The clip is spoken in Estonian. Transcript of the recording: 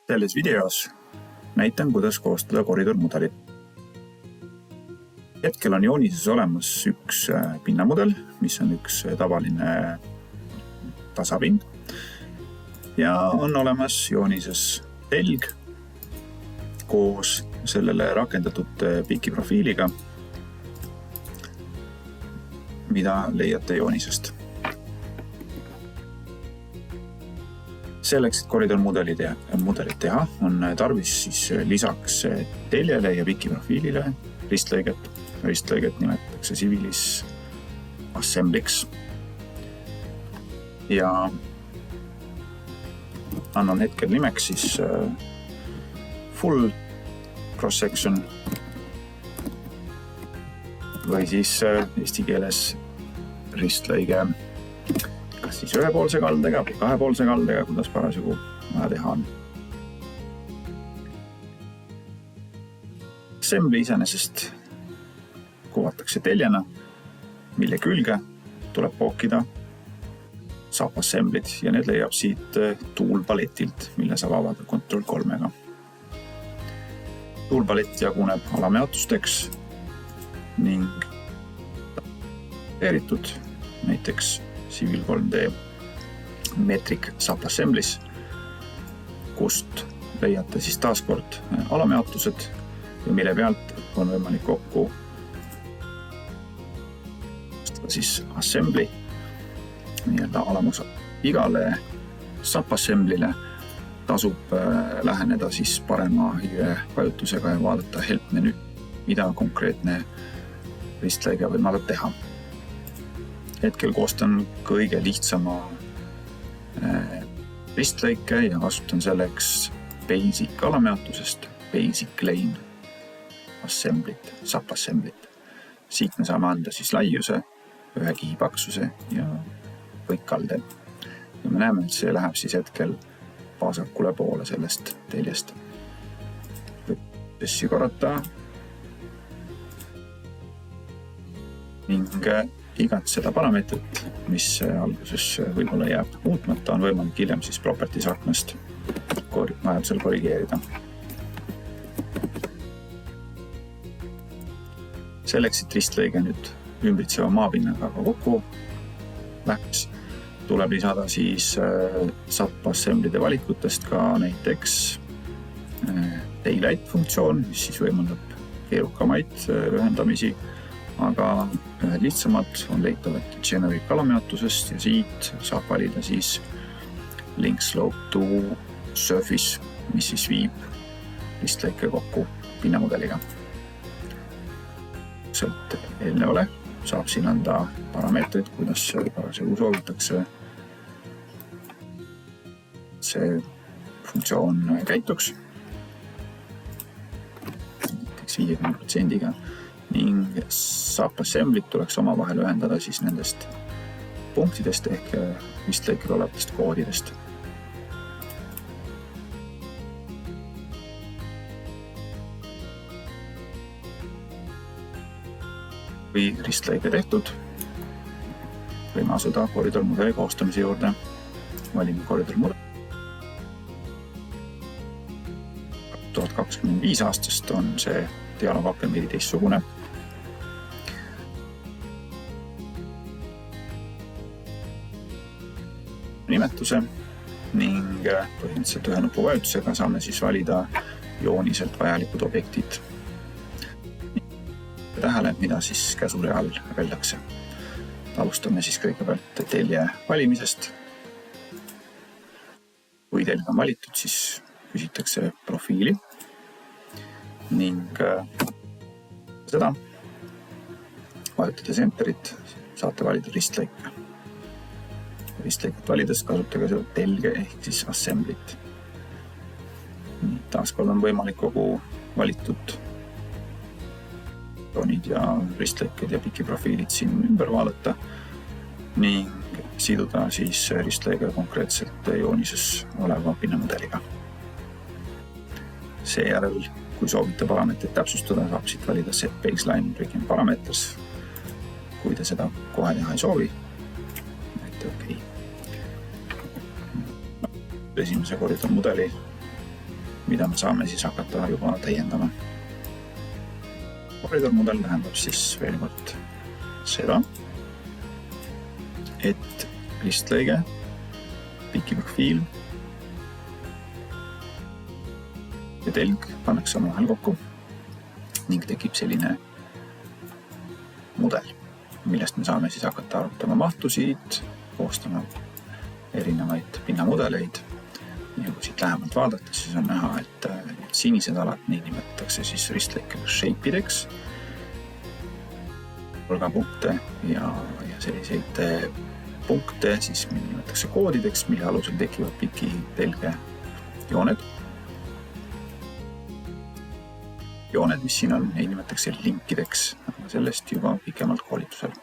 Selles videos näitan, kuidas koostada koridormudelit. Hetkel on joonises olemas üks pinnamudel, mis on üks tavaline tasapind. Ja on olemas joonises telg koos sellele rakendatud pikiprofiiliga, mida leiate joonisest. Selleks, et koridormudelit teha, on tarvis siis lisaks teljele ja pikiprofiilile ristlõiget. Ristlõiget nimetatakse civilis assembly'ks. Ja annan hetkel nimeks siis full cross-section või siis eesti keeles ristlõige kas siis ühepoolse kaldega või kahepoolse kaldega, kuidas parasjagu vaja teha on. Assembly iseenesest kuvatakse teljena, mille külge tuleb pookida SAP-assemblid ja need leiab siit toolpaletilt, mille saab avada Ctrl+3-ga. Toolpalet jaguneb alameatusteks ning eritud näiteks Civil 3D Metric SAP-assemblis, kust leiate siis taaskord alameatused ja mille pealt on võimalik kokku siis assembly nii-öelda alamosa. Igale SAP-assemblile tasub läheneda siis parema vajutusega ja vaadata help menü, mida konkreetne ristlõige võimaldab teha. Hetkel koostan kõige lihtsama ristlõike ja kasutan selleks basic alameatusest Basic Lane assemblit, SAP-assemblit. Siit me saame anda siis laiuse, ühe kihi paksuse ja võikkalde. Ja me näeme, et see läheb siis hetkel vasakule poole sellest teljest. Tõssi korrata ning igat seda parameetrit, mis alguses võib-olla jääb muutmata, on võimalik hiljem siis properties aknast vajadusel korrigeerida. Selleks, et ristlõige nüüd ümbritseva maapinnaga kokku läheks, tuleb lisada siis SAP-assemblide valikutest ka näiteks daylight funktsioon, mis siis võimaldab keerukamaid ühendamisi, aga ühed lihtsamad on leitavad generic alameatusest ja siit saab valida siis link slope to surface, mis siis viib ristlõike kokku pinnamudeliga. Sealt eelnevale saab siin anda parameetrid, kuidas parasjagu soovitakse see funktsioon käituks näiteks 50%-ga ning SAP-assemblit tuleks omavahel ühendada siis nendest punktidest ehk ristlõikil olevatest koodidest. Kui ristlõige tehtud, võime asuda koridormudeli koostamise juurde. Valime koridormudel. 2025 aastast on see dialoogaken veidi teistsugune. Nimetuse ning põhimõtteliselt ühe nupuvajutusega saame siis valida jooniselt vajalikud objektid. Tähele, mida siis käsureal öeldakse. Alustame siis kõigepealt telje valimisest. Kui telg on valitud, siis küsitakse profiili ning seda vajutades enterit saate valida ristlõike. Ristlõiket valides kasutage seda telge ehk siis assemblit. Taaskord on võimalik kogu valitud ja ristlõiked ja pikiprofiilid siin ümber vaadata ning siduda siis ristlõige konkreetselt joonises oleva pinnamudeliga. Seejärel, kui soovite parameetrit täpsustada, saab siit valida set baseline breaking parameters. Kui te seda kohe teha ei soovi, näite okei. Esimese koridormudeli mida me saame siis hakata juba täiendama. Koridormudel tähendab siis veel kord seda, et ristlõige, pikiprofiil ja telg pannakse omavahel kokku ning tekib selline mudel, millest me saame siis hakata arutama mahtusid, koostama erinevaid pinnamudeleid. Ja kui siit lähemalt vaadata, siis on näha, et sinised alad neid nimetatakse siis ristlõikega shape'ideks, hulgapunkte ja selliseid punkte siis nimetatakse koodideks, mille alusel tekivad piki telge jooned. Jooned, mis siin on, neid nimetatakse linkideks, aga sellest juba pikemalt koolitusel.